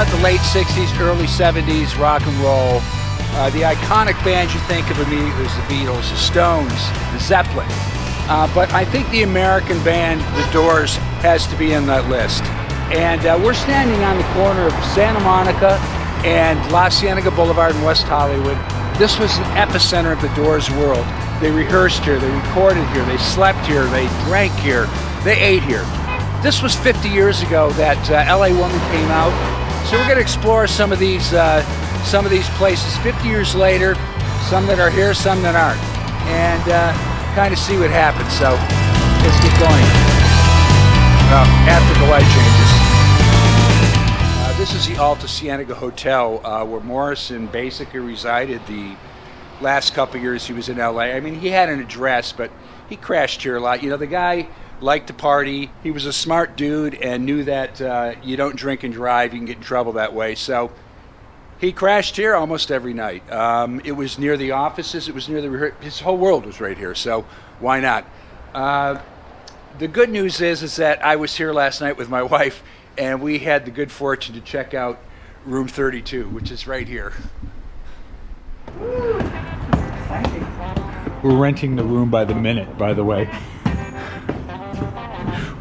about the late 60s, early 70s, rock and roll. The iconic bands you think of immediately is the Beatles, the Stones, the Zeppelin. But I think the American band, The Doors, has to be in that list. And we're standing on the corner of Santa Monica and La Cienega Boulevard in West Hollywood. This was an epicenter of the Doors world. They rehearsed here, they recorded here, they slept here, they drank here, they ate here. This was 50 years ago that LA Woman came out. So we're going to explore some of these places 50 years later, some that are here, some that aren't, and kind of see what happens. So let's get going. After the light changes. This is the Alta Cienega Hotel where Morrison basically resided the last couple years he was in LA. I mean, he had an address, but he crashed here a lot. You know, the guy liked to party. He was a smart dude and knew that you don't drink and drive. You can get in trouble that way. So he crashed here almost every night. It was near the offices. It was near his whole world was right here. So why not? The good news is that I was here last night with my wife, and we had the good fortune to check out room 32, which is right here. We're renting the room by the minute, by the way.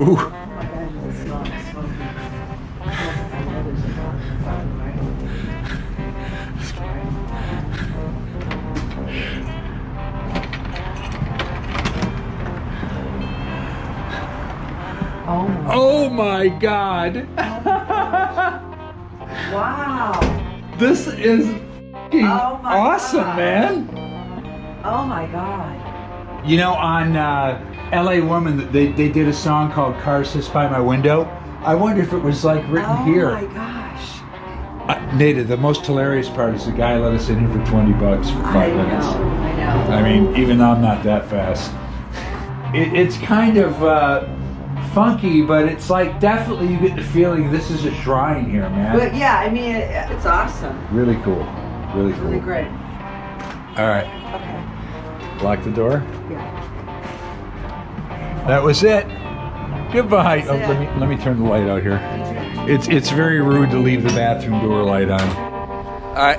Ooh. Oh my God. Wow. This is awesome, God. Man. Oh my God. You know, on LA Woman, they did a song called Cars Hiss By My Window. I wonder if it was like written here. Oh my gosh. Nada, the most hilarious part is the guy let us in here for $20 for 5 minutes. I know. I mean, even though I'm not that fast. It's kind of funky, but it's like definitely you get the feeling this is a shrine here, man. But yeah, I mean, it's awesome. Really cool. Really cool. Really great. All right. Okay. Lock the door. Yeah. That was it. Goodbye. That's Oh, it. let me turn the light out here. It's very rude to leave the bathroom door light on.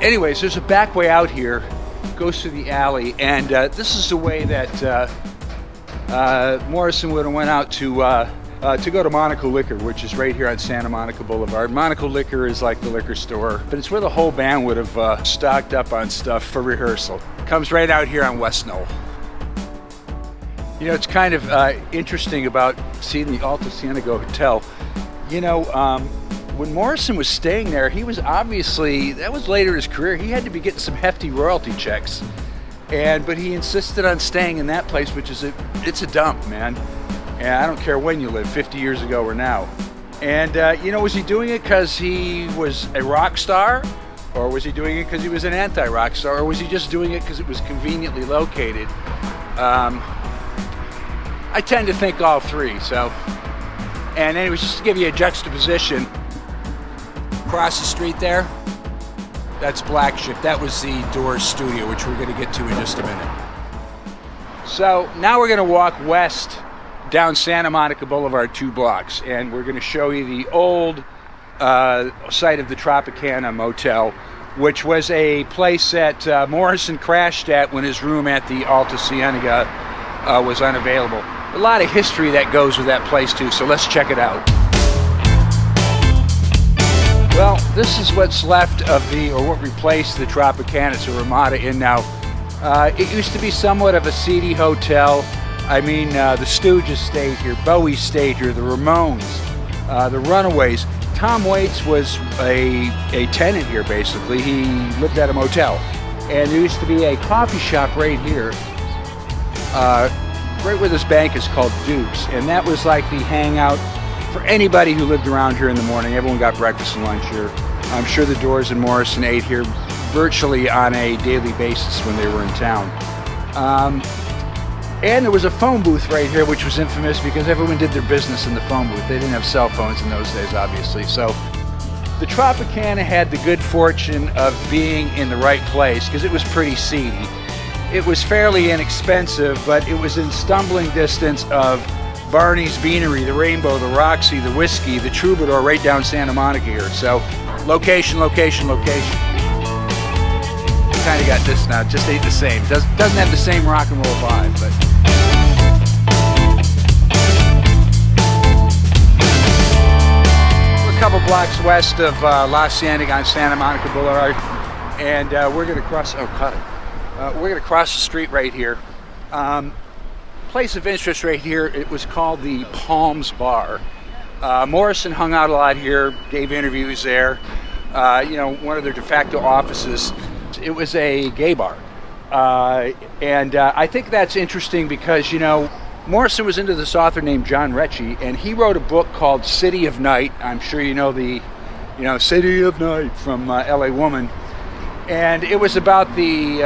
Anyways, there's a back way out here. Goes through the alley, and this is the way that Morrison would have went out to go to Monaco Liquor, which is right here on Santa Monica Boulevard. Monaco Liquor is like the liquor store, but it's where the whole band would have stocked up on stuff for rehearsal. Comes right out here on West Knoll. You know, it's kind of interesting about seeing the Alta Cienega Hotel. You know, when Morrison was staying there, he was obviously, that was later in his career, he had to be getting some hefty royalty checks. But he insisted on staying in that place, which is it's a dump, man. And I don't care when you live, 50 years ago or now. And you know, was he doing it because he was a rock star? Or was he doing it because he was an anti-rock star? Or was he just doing it because it was conveniently located? I tend to think all three, so. And anyways, just to give you a juxtaposition, across the street there, that's Black Ship. That was the Doors studio, which we're going to get to in just a minute. So now we're going to walk west down Santa Monica Boulevard 2 blocks, and we're going to show you the old site of the Tropicana Motel, which was a place that Morrison crashed at when his room at the Alta Cienega was unavailable. A lot of history that goes with that place too, so let's check it out. Well, this is what's left of or what replaced the Tropicana. It's a Ramada Inn now. It used to be somewhat of a seedy hotel. I mean, the Stooges stayed here, Bowie stayed here, the Ramones, the Runaways. Tom Waits was a tenant here, basically. He lived at a motel. And there used to be a coffee shop right here, right where this bank is, called Duke's. And that was like the hangout for anybody who lived around here in the morning. Everyone got breakfast and lunch here. I'm sure the Doors and Morrison ate here virtually on a daily basis when they were in town. And there was a phone booth right here, which was infamous because everyone did their business in the phone booth. They didn't have cell phones in those days, obviously. So the Tropicana had the good fortune of being in the right place because it was pretty seedy. It was fairly inexpensive, but it was in stumbling distance of Barney's Beanery, the Rainbow, the Roxy, the Whiskey, the Troubadour, right down Santa Monica here. So Location, location, location. Kind of got this now, just ain't the same. Doesn't have the same rock and roll vibe, but. We're a couple blocks west of La Cienega on Santa Monica Boulevard, and we're gonna cross. Oh, cut it. We're gonna cross the street right here. Place of interest right here. It was called the Palms Bar. Morrison hung out a lot here, gave interviews there. You know, one of their de facto offices. It was a gay bar. And I think that's interesting because, you know, Morrison was into this author named John Recchi, and he wrote a book called City of Night. I'm sure you know the, City of Night from LA Woman. And it was about the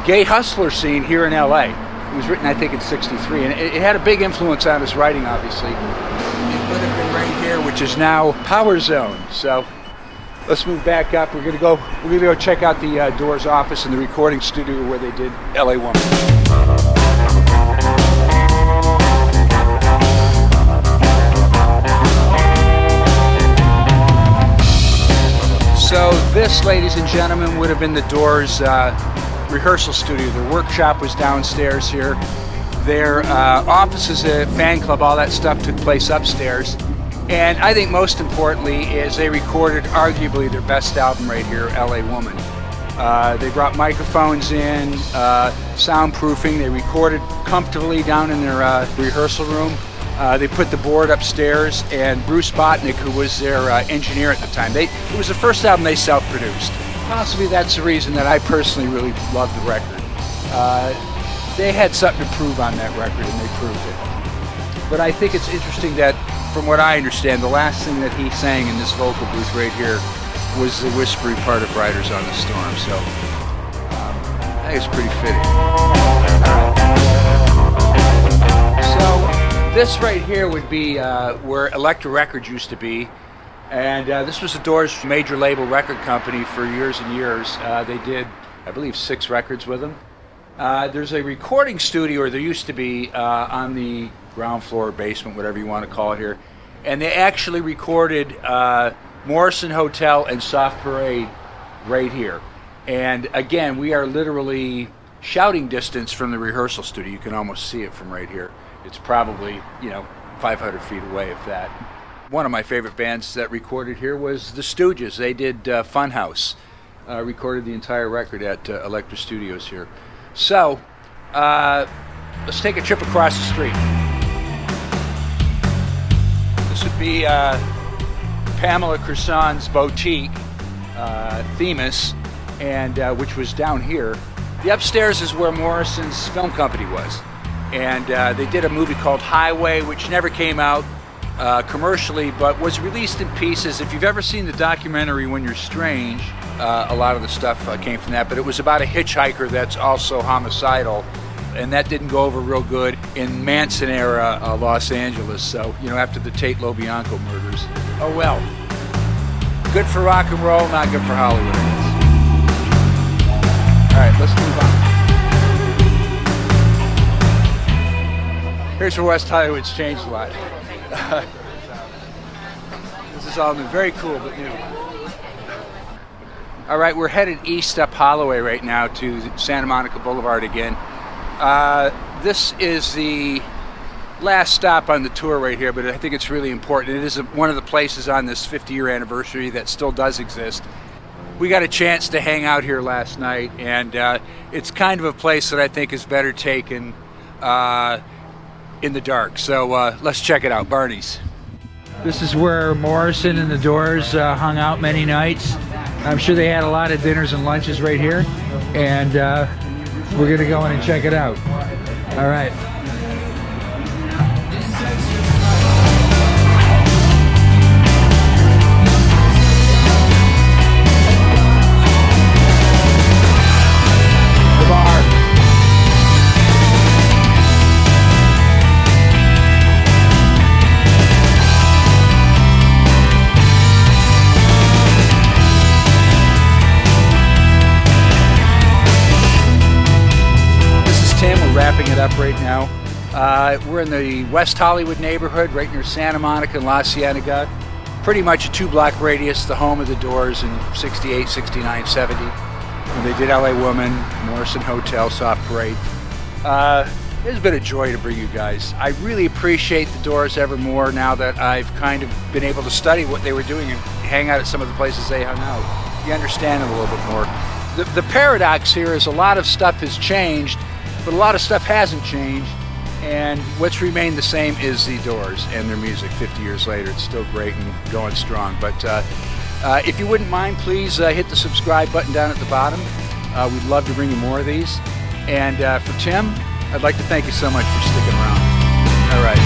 gay hustler scene here in LA. It was written, I think, in '63, and it had a big influence on his writing, obviously. It would have been right here, which is now Power Zone. So let's move back up. We're gonna go check out the Doors office and the recording studio where they did LA Woman. So this, ladies and gentlemen, would have been the Doors rehearsal studio. Their workshop was downstairs here. Their offices, fan club, all that stuff took place upstairs. And I think most importantly is they recorded arguably their best album right here, LA Woman. They brought microphones in, soundproofing. They recorded comfortably down in their rehearsal room. They put the board upstairs, and Bruce Botnick, who was their engineer at the time, it was the first album they self-produced. Possibly that's the reason that I personally really loved the record. They had something to prove on that record, and they proved it. But I think it's interesting that, from what I understand, the last thing that he sang in this vocal booth right here was the whispery part of Riders on the Storm. So I think it's pretty fitting. So this right here would be where Elektra Records used to be. And this was the Doors' major label record company for years and years. They did, I believe, 6 records with them. There's a recording studio, or there used to be, on the ground floor, basement, whatever you want to call it here. And they actually recorded Morrison Hotel and Soft Parade right here. And again, we are literally shouting distance from the rehearsal studio. You can almost see it from right here. It's probably, 500 feet away, if that. One of my favorite bands that recorded here was the Stooges. They did Funhouse, recorded the entire record at Elektra Studios here. So, let's take a trip across the street. This would be Pamela Creson's Botique, Themis, and which was down here. The upstairs is where Morrison's film company was. And they did a movie called Highway, which never came out commercially, but was released in pieces. If you've ever seen the documentary When You're Strange, a lot of the stuff came from that, but it was about a hitchhiker that's also homicidal, and that didn't go over real good in Manson era Los Angeles, so, after the Tate LoBianco murders. Oh well. Good for rock and roll, not good for Hollywood, I guess. Alright, let's move on. Here's where West Hollywood's changed a lot. This is all new, very cool but new. All right, we're headed east up Holloway right now to Santa Monica Boulevard again. This is the last stop on the tour right here, but I think it's really important. It is one of the places on this 50-year anniversary that still does exist. We got a chance to hang out here last night, and it's kind of a place that I think is better taken in the dark. So let's check it out, Barney's. This is where Morrison and the Doors hung out many nights. I'm sure they had a lot of dinners and lunches right here, and we're gonna go in and check it out. All right. Wrapping it up right now. We're in the West Hollywood neighborhood, right near Santa Monica and La Cienega. pretty much a 2-block radius, the home of the Doors in 68, 69, 70. When they did LA Woman, Morrison Hotel, Soft Parade. It's been a joy to bring you guys. I really appreciate the Doors ever more now that I've kind of been able to study what they were doing and hang out at some of the places they hung out. You understand it a little bit more. The paradox here is a lot of stuff has changed, but a lot of stuff hasn't changed. And what's remained the same is the Doors and their music 50 years later. It's still great and going strong. But if you wouldn't mind, please hit the subscribe button down at the bottom. We'd love to bring you more of these. And for Tim, I'd like to thank you so much for sticking around. All right.